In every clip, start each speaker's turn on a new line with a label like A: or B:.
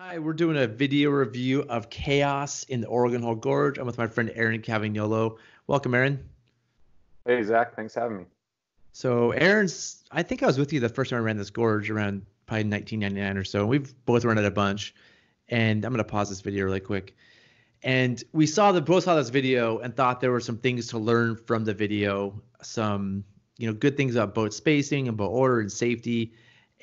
A: Hi, we're doing a video review of Chaos in the Oregon Hole Gorge. I'm with my friend Aaron Cavagnolo. Welcome, Aaron.
B: Hey, Zach, thanks for having me.
A: So, I think I was with you the first time I ran this gorge around probably 1999 or so. We've both run it a bunch. And I'm going to pause this video really quick. And we both saw this video and thought there were some things to learn from the video, some, good things about boat spacing and boat order and safety.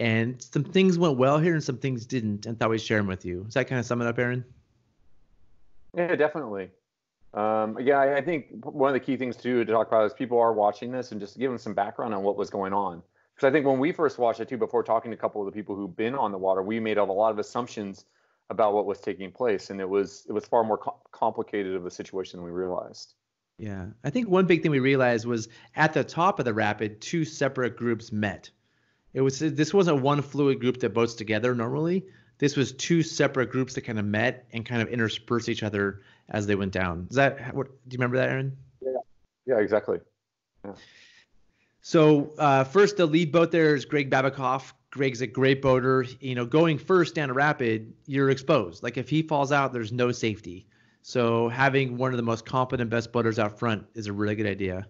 A: And some things went well here and some things didn't, and thought we'd share them with you. Does that kind of sum it up, Aaron?
B: Yeah, definitely. I think one of the key things to talk about is people are watching this and just give them some background on what was going on. Because I think when we first watched it too, before talking to a couple of the people who've been on the water, we made a lot of assumptions about what was taking place, and it was far more complicated of a situation than we realized.
A: Yeah. I think one big thing we realized was at the top of the rapid, two separate groups met. This wasn't one fluid group that boats together normally. This was two separate groups that kind of met and kind of interspersed each other as they went down. Do you remember that, Aaron?
B: Yeah, exactly. Yeah.
A: So first, the lead boat there is Greg Babikoff. Greg's a great boater. Going first down a rapid, you're exposed. Like if he falls out, there's no safety. So having one of the most competent, best boaters out front is a really good idea.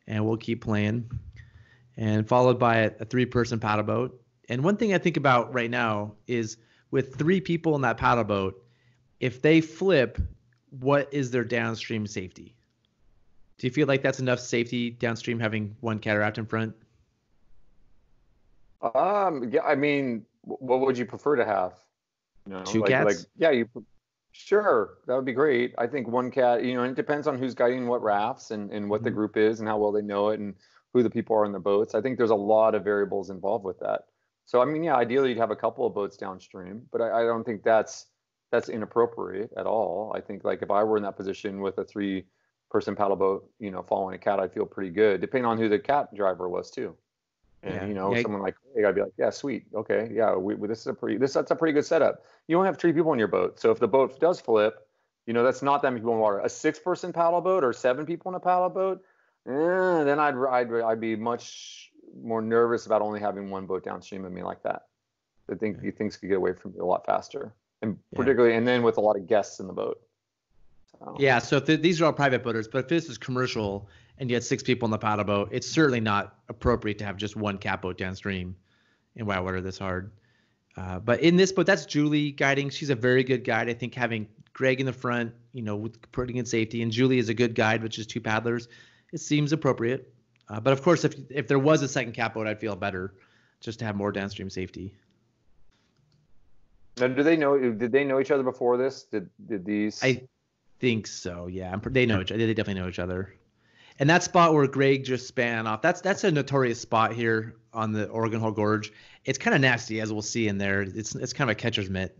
A: And we'll keep playing. And followed by a three-person paddle boat. And one thing I think about right now is with three people in that paddle boat, if they flip, what is their downstream safety? Do you feel like that's enough safety downstream having one cataract in front?
B: Yeah, I mean, what would you prefer to have?
A: Two cats?
B: Sure, that would be great. I think one cat, and it depends on who's guiding what rafts and what the group is and how well they know it and who the people are in the boats. I think there's a lot of variables involved with that. So, I mean, yeah, ideally you'd have a couple of boats downstream, but I don't think that's inappropriate at all. I think like if I were in that position with a three-person paddle boat, following a cat, I'd feel pretty good, depending on who the cat driver was too. And someone like Craig, I'd be like, yeah, sweet, okay, yeah, that's a pretty good setup. You don't have three people in your boat, so if the boat does flip, that's not that many people in the water. A six-person paddle boat or seven people in a paddle boat, then I'd be much more nervous about only having one boat downstream of me like that. I think things could get away from me a lot faster, and particularly, and then with a lot of guests in the boat. So.
A: Yeah, so these are all private boaters, but if this is commercial and you had six people in the paddle boat, it's certainly not appropriate to have just one cat boat downstream in wild water this hard. But in this boat, that's Julie guiding. She's a very good guide. I think having Greg in the front, with putting in safety, and Julie is a good guide, which is two paddlers. It seems appropriate. But of course, if there was a second cat boat, I'd feel better just to have more downstream safety.
B: Now, did they know each other before this? Did these?
A: I think so. Yeah, they know each other. They definitely know each other. And that spot where Greg just span off, that's a notorious spot here on the Oregon Hole Gorge. It's kind of nasty, as we'll see in there. It's kind of a catcher's mitt.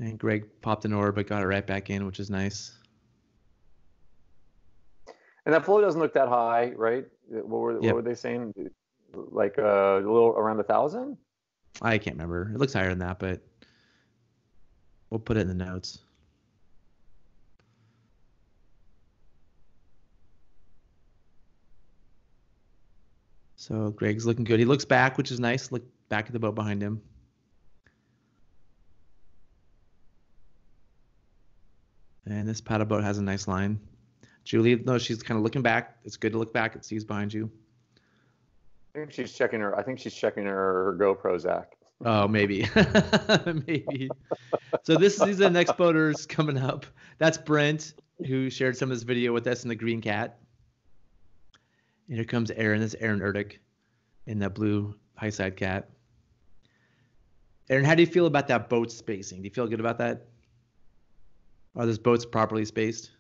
A: And Greg popped an oar, but got it right back in, which is nice.
B: And that flow doesn't look that high, right? What were they saying? Like a little around 1,000?
A: I can't remember. It looks higher than that, but we'll put it in the notes. So Greg's looking good. He looks back, which is nice. Look back at the boat behind him. And this paddle boat has a nice line. Julie, no, she's kind of looking back. It's good to look back and see who's behind you.
B: I think she's checking her GoPro, Zach.
A: Oh, maybe. Maybe. So these are the next boaters coming up. That's Brent, who shared some of this video with us in the green cat. And here comes Aaron. This is Aaron Erdick in that blue high side cat. Aaron, how do you feel about that boat spacing? Do you feel good about that? Are those boats properly spaced?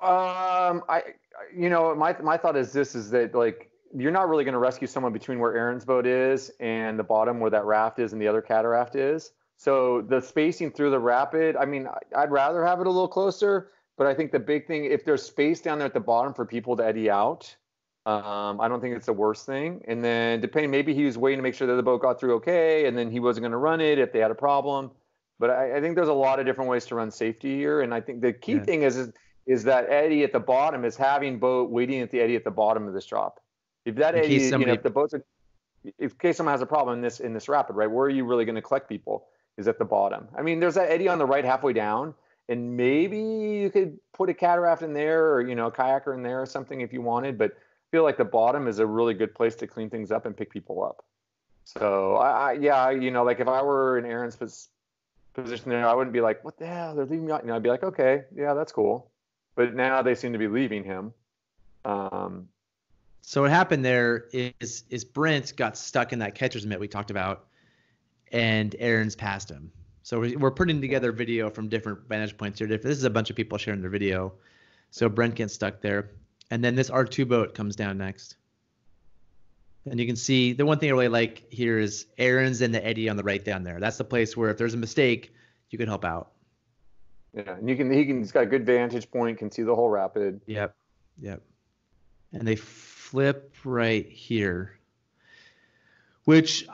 B: My thought is that like you're not really going to rescue someone between where Aaron's boat is and the bottom where that raft is and the other cataract is. So the spacing through the rapid, I mean, I'd rather have it a little closer, but I think the big thing, if there's space down there at the bottom for people to eddy out, I don't think it's the worst thing. And then depending, maybe he was waiting to make sure that the boat got through okay, and then he wasn't going to run it if they had a problem. But I think there's a lot of different ways to run safety here. And I think the key thing is that eddy at the bottom is having boat waiting at the eddy at the bottom of this drop. If that eddy, if the boats are in case someone has a problem in this rapid, right? Where are you really going to collect people? Is at the bottom. I mean, there's that eddy on the right halfway down, and maybe you could put a cataract in there, or a kayaker in there or something if you wanted. But I feel like the bottom is a really good place to clean things up and pick people up. So yeah, like if I were in Aaron's position there, I wouldn't be like, what the hell, they're leaving me out. I'd be like, okay, yeah, that's cool. But now they seem to be leaving him.
A: So what happened there is Brent got stuck in that catcher's mitt we talked about, and Aaron's passed him. So we're putting together video from different vantage points here. This is a bunch of people sharing their video. So Brent gets stuck there. And then this R2 boat comes down next. And you can see the one thing I really like here is Aaron's in the eddy on the right down there. That's the place where if there's a mistake, you can help out.
B: Yeah, and he's got a good vantage point, can see the whole rapid.
A: Yep. And they flip right here, which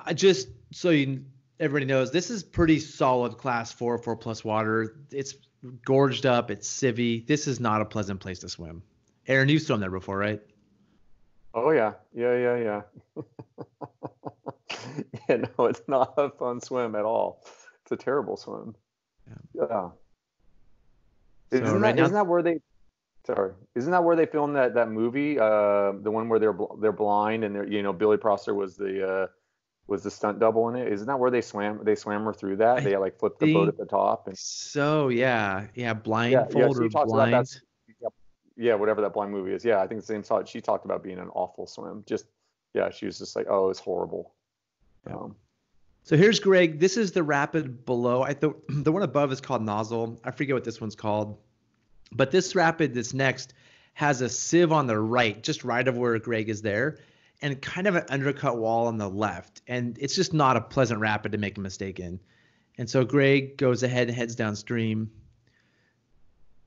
A: everybody knows, this is pretty solid class 4+ water. It's gorged up. It's civvy. This is not a pleasant place to swim. Aaron, you've swum there before, right?
B: Oh yeah. Yeah, no, it's not a fun swim at all. It's a terrible swim. Yeah. Isn't that where they filmed that movie? The one where they're blind and Billy Prosser was the stunt double in it. Isn't that where they swam her through that? They like flipped the boat at the top. And
A: so yeah, blindfold or blind.
B: Yeah, whatever that blind movie is. Yeah, I think the same thought. She talked about being an awful swim. She was just like, oh, it's horrible.
A: Yeah. So here's Greg. This is the rapid below. The one above is called Nozzle. I forget what this one's called. But this rapid that's next has a sieve on the right, just right of where Greg is there, and kind of an undercut wall on the left. And it's just not a pleasant rapid to make a mistake in. And so Greg goes ahead and heads downstream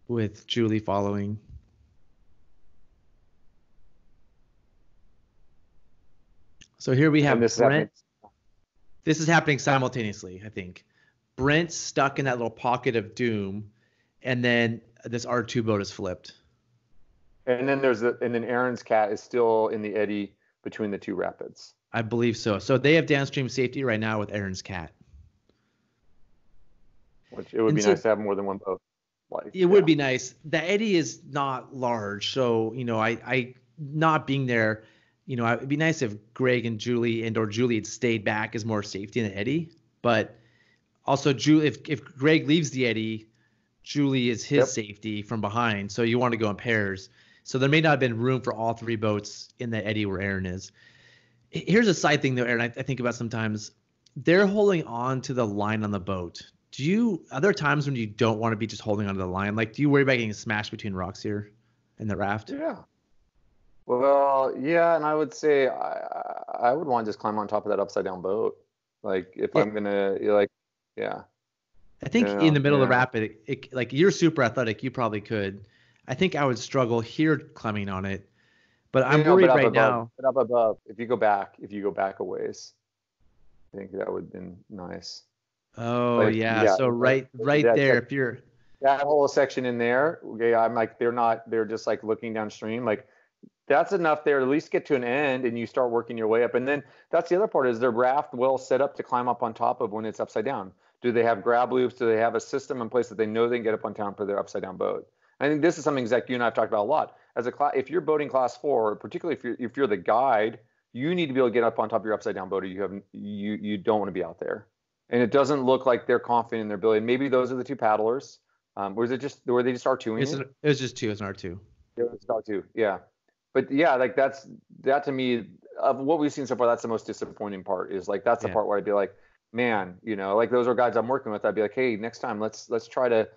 A: with Julie following. So here we have Brent. This is happening simultaneously, I think. Brent's stuck in that little pocket of doom, and then this R2 boat is flipped.
B: And then Aaron's cat is still in the eddy between the two rapids.
A: I believe so. So they have downstream safety right now with Aaron's cat.
B: Which it would be nice to have more than one boat.
A: It would be nice. The eddy is not large, so I not being there. It'd be nice if Greg and Julie or Julie had stayed back as more safety in the eddy. But also, Julie, if Greg leaves the eddy, Julie is his safety from behind. So you want to go in pairs. So there may not have been room for all three boats in the eddy where Aaron is. Here's a side thing, though, Aaron, I think about sometimes. They're holding on to the line on the boat. Are there times when you don't want to be just holding onto the line? Like, do you worry about getting smashed between rocks here in the raft?
B: Yeah. Well, yeah, and I would say I would want to just climb on top of that upside down boat. Like if I'm gonna
A: I think in the middle of the rapid, like you're super athletic, you probably could. I think I would struggle here climbing on it, but I'm worried right now.
B: But up above, if you go back a ways, I think that would have been nice.
A: Oh yeah. So right there, if you're
B: that whole section in there, okay, I'm like they're just like looking downstream, like. That's enough there to at least get to an end, and you start working your way up. And then that's the other part is their raft well set up to climb up on top of when it's upside down. Do they have grab loops? Do they have a system in place that they know they can get up on top for their upside down boat? I think this is something, Zach, you and I have talked about a lot. If you're boating class 4, particularly if you're the guide, you need to be able to get up on top of your upside down boat, or you don't want to be out there. And it doesn't look like they're confident in their ability. Maybe those are the two paddlers. Were they just R2ing it?
A: It was just two. It was an R2.
B: It was R2. Yeah. But yeah, like that to me, of what we've seen so far, that's the most disappointing part. Is like that's the part where I'd be like, man, like those are guys I'm working with. I'd be like, hey, next time let's try to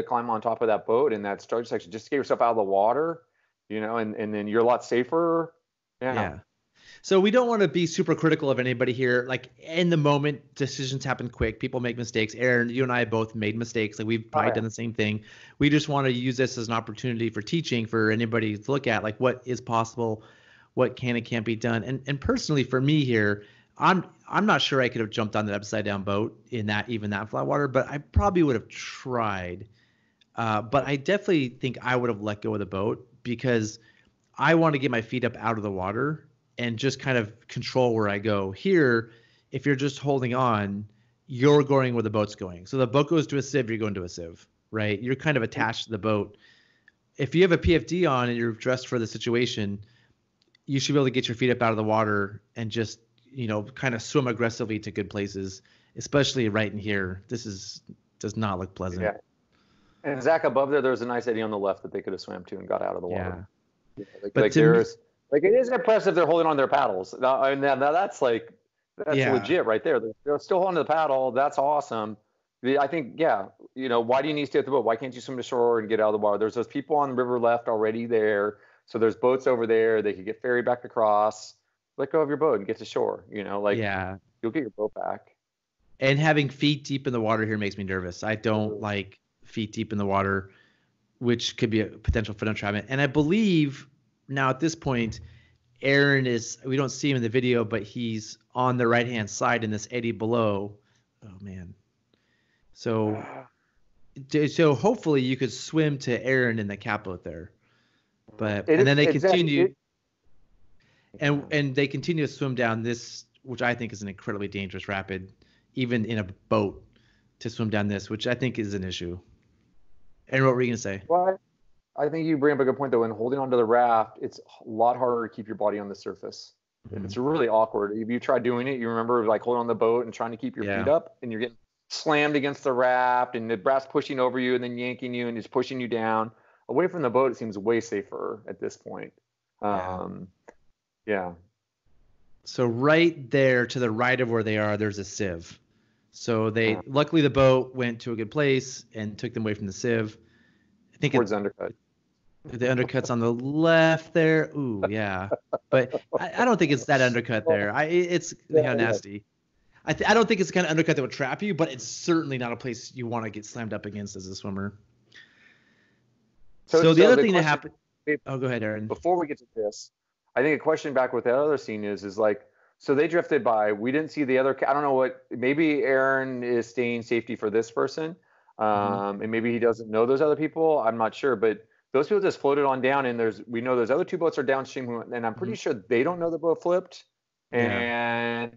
B: climb on top of that boat in that starch section, just to get yourself out of the water, and then you're a lot safer. Yeah.
A: So we don't want to be super critical of anybody here. Like in the moment, decisions happen quick. People make mistakes. Aaron, you and I both made mistakes. Like we've probably done the same thing. We just want to use this as an opportunity for teaching for anybody to look at, like what is possible, what can and can't be done. And personally for me here, I'm not sure I could have jumped on that upside down boat in that flat water, but I probably would have tried. But I definitely think I would have let go of the boat because I want to get my feet up out of the water. and just kind of control where I go. Here, if you're just holding on, you're going where the boat's going. So the boat goes to a sieve, you're going to a sieve, right? You're kind of attached to the boat. If you have a PFD on and you're dressed for the situation, you should be able to get your feet up out of the water and just, kind of swim aggressively to good places, especially right in here. Does not look pleasant.
B: Yeah. And Zach, above there's a nice eddy on the left that they could have swam to and got out of the water.
A: Yeah.
B: Like there's it is impressive they're holding on their paddles. Now that's legit right there. They're still holding the paddle. That's awesome. I think, why do you need to stay at the boat? Why can't you swim to shore and get out of the water? There's those people on the river left already there. So there's boats over there. They could get ferried back across. Let go of your boat and get to shore. You'll get your boat back.
A: And having feet deep in the water here makes me nervous. I don't like feet deep in the water, which could be a potential for entrapment. And I believe now at this point, Aaron we don't see him in the video, but he's on the right-hand side in this eddy below. Oh, man. So hopefully you could swim to Aaron in the catboat there. And then they continue. And they continue to swim down this, which I think is an incredibly dangerous rapid, even in a boat, to swim down this, which I think is an issue. And what were you going to say?
B: Well, I think you bring up a good point, though. When holding onto the raft, it's a lot harder to keep your body on the surface. Mm-hmm. It's really awkward. If you try doing it, you remember like holding on the boat and trying to keep your feet up, and you're getting slammed against the raft, and the raft's pushing over you and then yanking you and just pushing you down. Away from the boat, it seems way safer at this point. Yeah.
A: So right there to the right of where they are, there's a sieve. So luckily the boat went to a good place and took them away from the sieve. I think
B: towards undercut.
A: The undercut's on the left there. Ooh, yeah. But I don't think it's that undercut there. It's kind of nasty. I don't think it's the kind of undercut that would trap you, but it's certainly not a place you want to get slammed up against as a swimmer. So the other thing that happened. Oh, go ahead, Aaron.
B: Before we get to this, I think a question back with that other scene is like, so they drifted by. We didn't see the other. I don't know what. Maybe Aaron is staying safety for this person, and maybe he doesn't know those other people. I'm not sure, but those people just floated on down, and we know those other two boats are downstream, and I'm pretty sure they don't know the boat flipped, and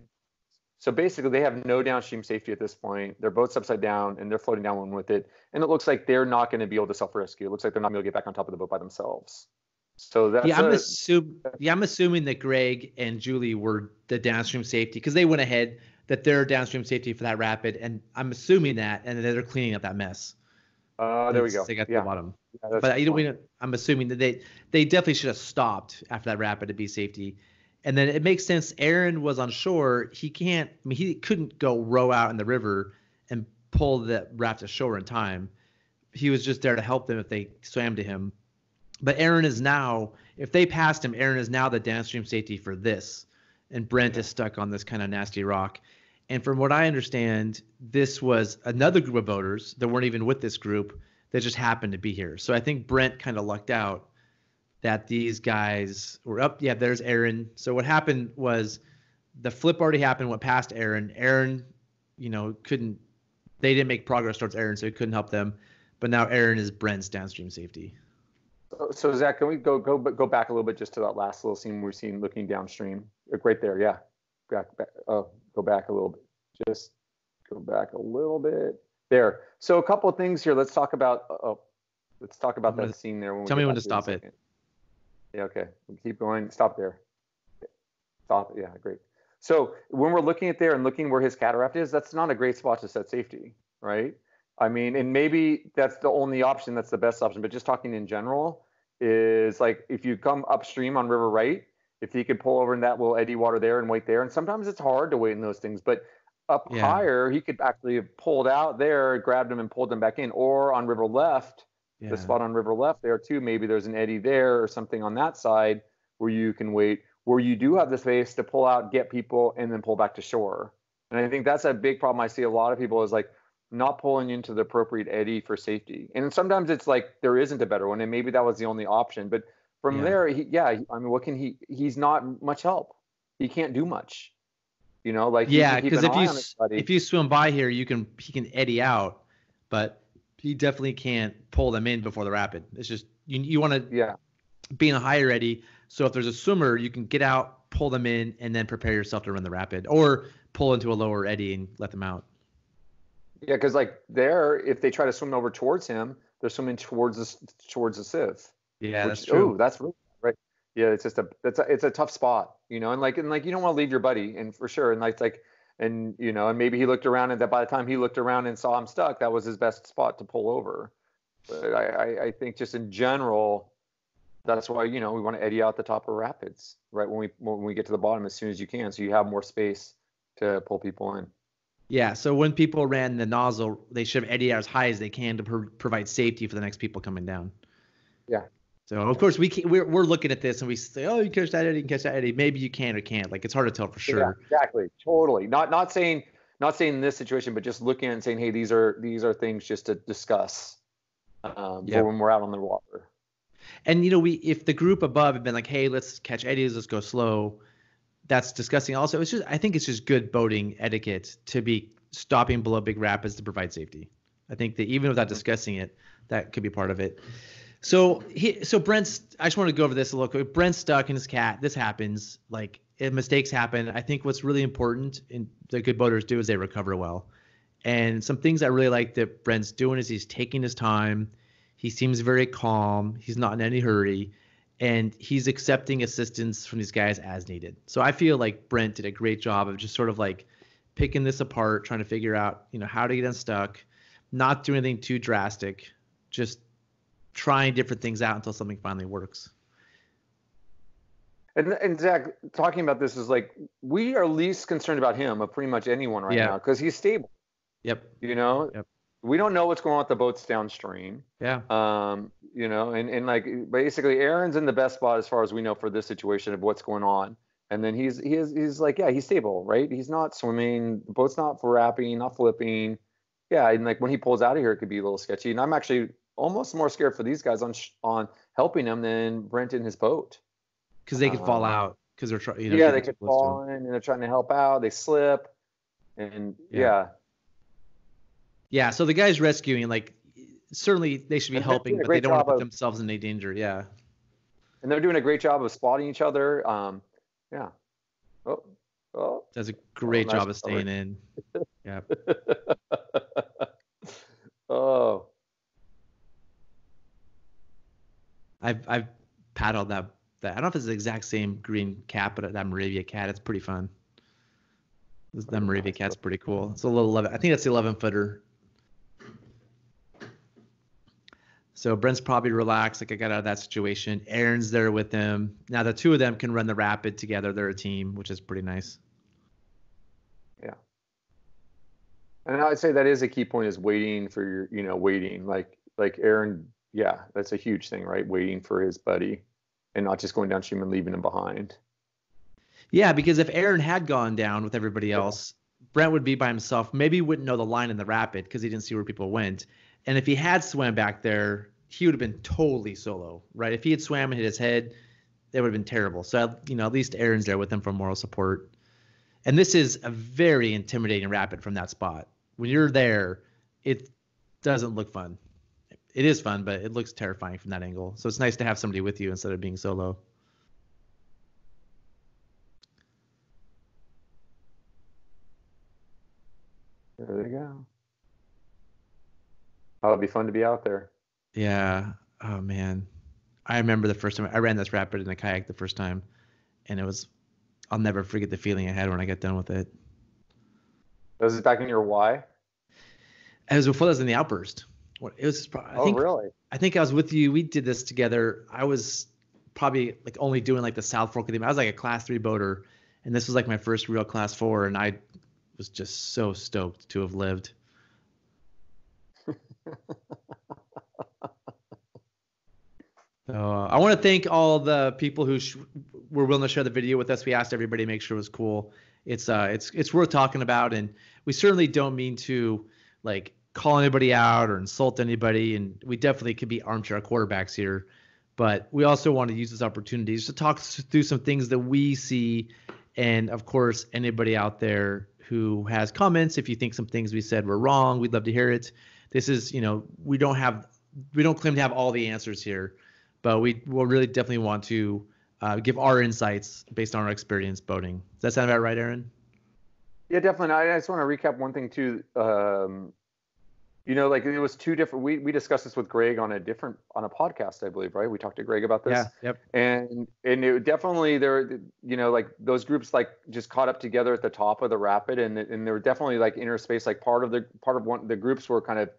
B: so basically they have no downstream safety at this point. Their boat's upside down, and they're floating down one with it, and it looks like they're not going to be able to self-rescue. It looks like they're not going to get back on top of the boat by themselves. So that's
A: I'm assuming that Greg and Julie were the downstream safety because they went ahead, that they're downstream safety for that rapid, and I'm assuming that, and they're cleaning up that mess.
B: There we go.
A: They got to the bottom. Yeah, but I'm assuming that they definitely should have stopped after that rapid to be safety. And then it makes sense. Aaron was on shore. He couldn't go row out in the river and pull the raft ashore in time. He was just there to help them if they swam to him. But Aaron is now, if they passed him, Aaron is now the downstream safety for this. And Brent is stuck on this kind of nasty rock. And from what I understand, this was another group of boaters that weren't even with this group that just happened to be here. So I think Brent kind of lucked out that these guys were up. Yeah, there's Aaron. So what happened was the flip already happened, went past Aaron. Aaron, they didn't make progress towards Aaron, so he couldn't help them. But now Aaron is Brent's downstream safety.
B: So Zach, can we go back a little bit just to that last little scene we're seeing looking downstream? Right there, yeah. Go back a little bit. Just go back a little bit. There. So a couple of things here. Let's talk about that scene there.
A: Tell me when to stop it.
B: Yeah, okay. We'll keep going. Stop there. Stop. Yeah, great. So when we're looking at there and looking where his cataract is, that's not a great spot to set safety, right? I mean, and maybe that's the only option, that's the best option, but just talking in general is like if you come upstream on River Right, if he could pull over in that little eddy water there and wait there, and sometimes it's hard to wait in those things, but higher, he could actually have pulled out there, grabbed him and pulled them back in, or on River Left, the spot on River Left there too, maybe there's an eddy there or something on that side where you can wait, where you do have the space to pull out, get people, and then pull back to shore. And I think that's a big problem I see a lot of people is like, not pulling into the appropriate eddy for safety. And sometimes it's like there isn't a better one, and maybe that was the only option. But from there, what can he's not much help. He can't do much.
A: Because if you swim by here, he can eddy out, but he definitely can't pull them in before the rapid. It's just you want to be in a higher eddy. So if there's a swimmer, you can get out pull them in, and then prepare yourself to run the rapid, or pull into a lower eddy and let them out.
B: Yeah, because like there, if they try to swim over towards him, they're swimming towards the sieve.
A: Yeah, that's true.
B: That's really right. Yeah, it's just it's a tough spot, you know, and like you don't want to leave your buddy, and for sure, and and you know, and maybe he looked around, and that by the time he looked around and saw him stuck, that was his best spot to pull over. But I think just in general, that's why, you know, we want to eddy out the top of rapids right when we get to the bottom as soon as you can, so you have more space to pull people in.
A: Yeah, so when people ran the nozzle, they should have eddied out as high as they can to provide safety for the next people coming down.
B: Yeah.
A: So of course we're looking at this and we say, oh, you catch that eddy, you can catch that eddy. Maybe you can or can't. Like, it's hard to tell for sure.
B: Yeah, exactly. Totally. Not saying in this situation, but just looking at it and saying, hey, these are things just to discuss when we're out on the water.
A: And you know, if the group above had been like, hey, let's catch eddies, let's go slow, that's disgusting. Also, I think it's just good boating etiquette to be stopping below big rapids to provide safety. I think that even without discussing it, that could be part of it. So Brent's, I just want to go over this a little quick. Brent's stuck in his cat. This happens. Like, mistakes happen. I think what's really important and the good boaters do is they recover well. And some things I really like that Brent's doing is he's taking his time. He seems very calm. He's not in any hurry. And he's accepting assistance from these guys as needed. So I feel like Brent did a great job of just sort of like picking this apart, trying to figure out, you know, how to get unstuck, not doing anything too drastic, just trying different things out until something finally works.
B: And Zach, talking about this is like, we are least concerned about him of pretty much anyone right now because he's stable.
A: Yep.
B: You know, we don't know what's going on with the boats downstream.
A: Yeah.
B: You know, and like basically Aaron's in the best spot as far as we know for this situation of what's going on. And then he's like, yeah, he's stable, right? He's not swimming, the boat's not wrapping, not flipping. Yeah, and like when he pulls out of here, it could be a little sketchy. And I'm actually almost more scared for these guys on helping him than Brent in his boat.
A: Because they could fall out because they're trying. You know,
B: yeah, they could fall in and they're trying to help out. They slip, and yeah.
A: So the guys rescuing, like, certainly they should be helping, but they don't want to put themselves in any danger. Yeah.
B: And they're doing a great job of spotting each other. Yeah. Oh.
A: Does a great job of staying in. Yeah.
B: Oh.
A: I've paddled that. I don't know if it's the exact same green cat, but that Moravia cat, it's pretty fun. That Moravia cat's pretty cool. It's a little 11. I think that's the 11-footer. So Brent's probably relaxed, like, I got out of that situation. Aaron's there with him. Now the two of them can run the rapid together. They're a team, which is pretty nice.
B: Yeah. And I'd say that is a key point, is waiting for your, waiting. Like Aaron, yeah, that's a huge thing, right? Waiting for his buddy and not just going downstream and leaving him behind.
A: Yeah, because if Aaron had gone down with everybody else, Brent would be by himself. Maybe he wouldn't know the line in the rapid because he didn't see where people went. And if he had swam back there, he would have been totally solo, right? If he had swam and hit his head, that would have been terrible. So, at least Aaron's there with him for moral support. And this is a very intimidating rapid from that spot. When you're there, it doesn't look fun. It is fun, but it looks terrifying from that angle. So it's nice to have somebody with you instead of being solo.
B: There they go. Oh, it'd be fun to be out there.
A: Yeah. Oh, man. I remember the first time I ran this rapid in a kayak the first time, and I'll never forget the feeling I had when I got done with it.
B: Was it back in your Y?
A: It was before I was in the outburst. It was.
B: Really?
A: I think I was with you. We did this together. I was probably like only doing like the South Fork of the. I was like a class 3 boater, and this was like my first real class 4, and I was just so stoked to have lived. So I want to thank all the people who were willing to share the video with us. We asked everybody to make sure it was cool. It's worth talking about, and we certainly don't mean to like call anybody out or insult anybody, and we definitely could be armchair quarterbacks here, but we also want to use this opportunity to talk through some things that we see, and of course anybody out there who has comments, if you think some things we said were wrong, we'd love to hear it. This is, we don't claim to have all the answers here, but we will really definitely want to give our insights based on our experience boating. Does that sound about right, Aaron?
B: Yeah, definitely. I just want to recap one thing too. Like it was two different. We discussed this with Greg on a podcast, I believe, right? We talked to Greg about this.
A: Yeah. Yep.
B: And it definitely like those groups like just caught up together at the top of the rapid, and there were definitely like inner space, like part of the groups were kind of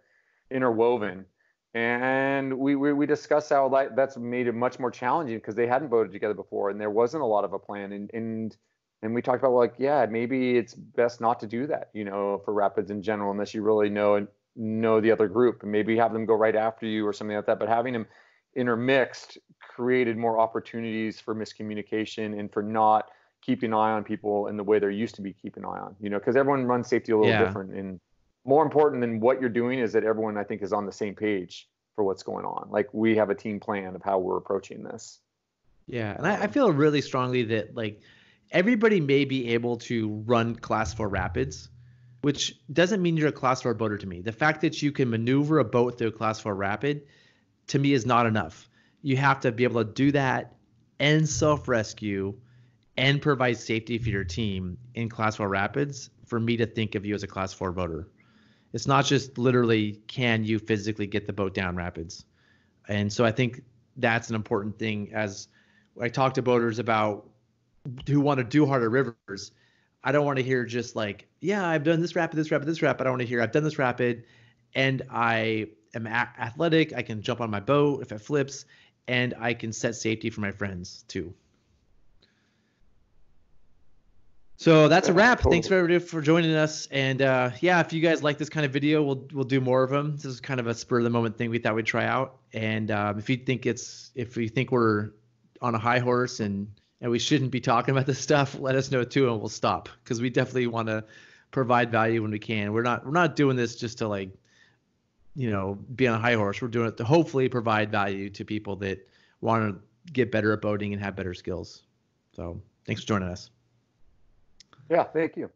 B: interwoven. And we discussed how that's made it much more challenging because they hadn't boated together before, and there wasn't a lot of a plan. And we talked about like, yeah, maybe it's best not to do that, for rapids in general, unless you really know the other group, and maybe have them go right after you or something like that. But having them intermixed created more opportunities for miscommunication and for not keeping an eye on people in the way they're used to be keeping an eye on, because everyone runs safety a little different. And more important than what you're doing is that everyone, I think, is on the same page for what's going on. Like we have a team plan of how we're approaching this.
A: Yeah. And I feel really strongly that like everybody may be able to run class 4 rapids, which doesn't mean you're a class 4 boater to me. The fact that you can maneuver a boat through a class 4 rapid to me is not enough. You have to be able to do that and self-rescue and provide safety for your team in class 4 rapids for me to think of you as a class 4 boater. It's not just literally can you physically get the boat down rapids. And so I think that's an important thing. As I talk to boaters about who want to do harder rivers, I don't want to hear just like, yeah, I've done this rapid, this rapid, this rapid. I want to hear I've done this rapid and I am athletic. I can jump on my boat if it flips, and I can set safety for my friends too. So that's a wrap. Thanks for everybody for joining us. And if you guys like this kind of video, we'll do more of them. This is kind of a spur of the moment thing we thought we'd try out. And if you think we're on a high horse and we shouldn't be talking about this stuff, let us know too, and we'll stop, because we definitely want to provide value when we can. We're not doing this just to like, be on a high horse. We're doing it to hopefully provide value to people that want to get better at boating and have better skills. So thanks for joining us.
B: Yeah, thank you.